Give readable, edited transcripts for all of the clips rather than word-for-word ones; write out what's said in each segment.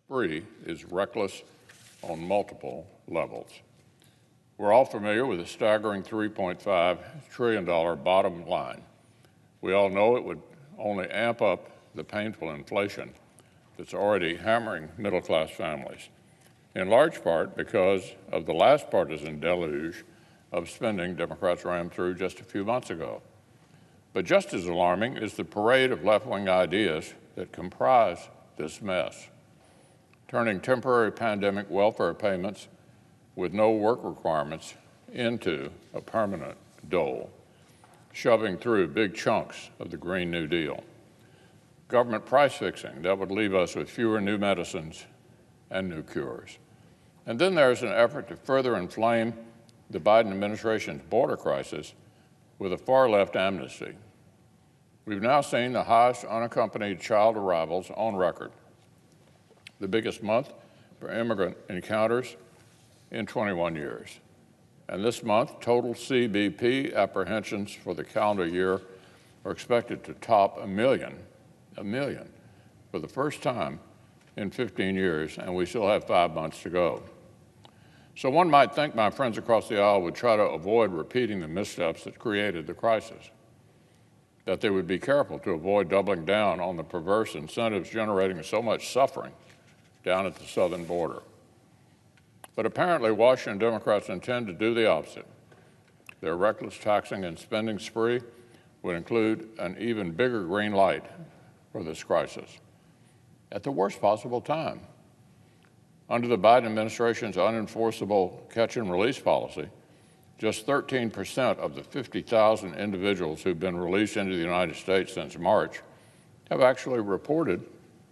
spree is reckless on multiple levels. We're all familiar with the staggering $3.5 trillion bottom line. We all know it would only amp up the painful inflation that's already hammering middle-class families, in large part because of the last partisan deluge of spending Democrats rammed through just a few months ago. But just as alarming is the parade of left-wing ideas that comprise this mess, turning temporary pandemic welfare payments with no work requirements into a permanent dole, shoving through big chunks of the Green New Deal, government price fixing that would leave us with fewer new medicines and new cures. And then there's an effort to further inflame the Biden administration's border crisis with a far-left amnesty. We've now seen the highest unaccompanied child arrivals on record, the biggest month for immigrant encounters in 21 years. And this month, total CBP apprehensions for the calendar year are expected to top a million, for the first time in 15 years, and we still have 5 months to go. So one might think my friends across the aisle would try to avoid repeating the missteps that created the crisis, that they would be careful to avoid doubling down on the perverse incentives generating so much suffering down at the southern border. But apparently, Washington Democrats intend to do the opposite. Their reckless taxing and spending spree would include an even bigger green light for this crisis at the worst possible time. Under the Biden administration's unenforceable catch-and-release policy, just 13% of the 50,000 individuals who've been released into the United States since March have actually reported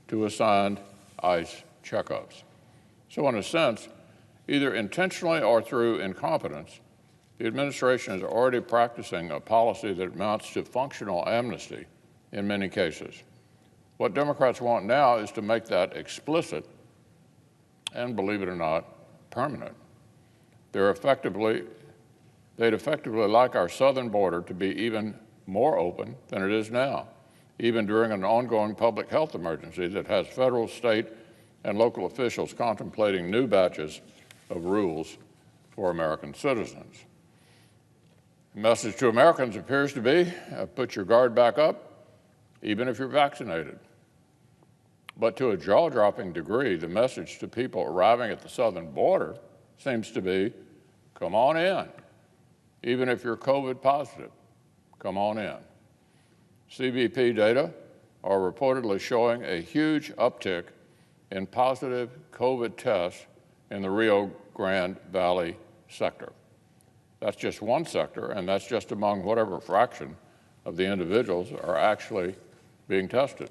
to assigned ICE checkups. So in a sense, either intentionally or through incompetence, the administration is already practicing a policy that amounts to functional amnesty in many cases. What Democrats want now is to make that explicit and, believe it or not, permanent. They'd effectively like our southern border to be even more open than it is now, even during an ongoing public health emergency that has federal, state, and local officials contemplating new batches of rules for American citizens. The message to Americans appears to be, put your guard back up, even if you're vaccinated. But to a jaw-dropping degree, the message to people arriving at the southern border seems to be, come on in. Even if you're COVID positive, come on in. CBP data are reportedly showing a huge uptick in positive COVID tests in the Rio Grande Valley sector. That's just one sector, and that's just among whatever fraction of the individuals are actually being tested.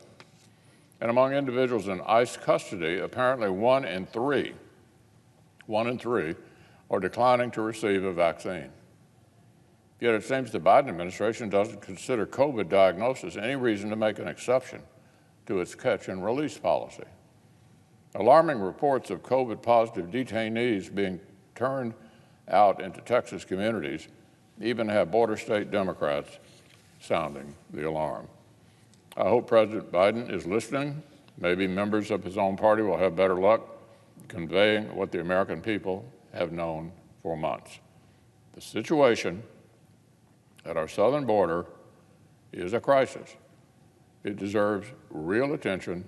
And among individuals in ICE custody, apparently one in three are declining to receive a vaccine. Yet it seems the Biden administration doesn't consider COVID diagnosis any reason to make an exception to its catch-and-release policy. Alarming reports of COVID-positive detainees being turned out into Texas communities even have border state Democrats sounding the alarm. I hope President Biden is listening. Maybe members of his own party will have better luck conveying what the American people have known for months. The situation at our southern border is a crisis. It deserves real attention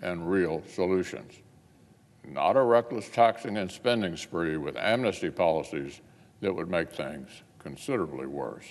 and real solutions, not a reckless taxing and spending spree with amnesty policies that would make things considerably worse.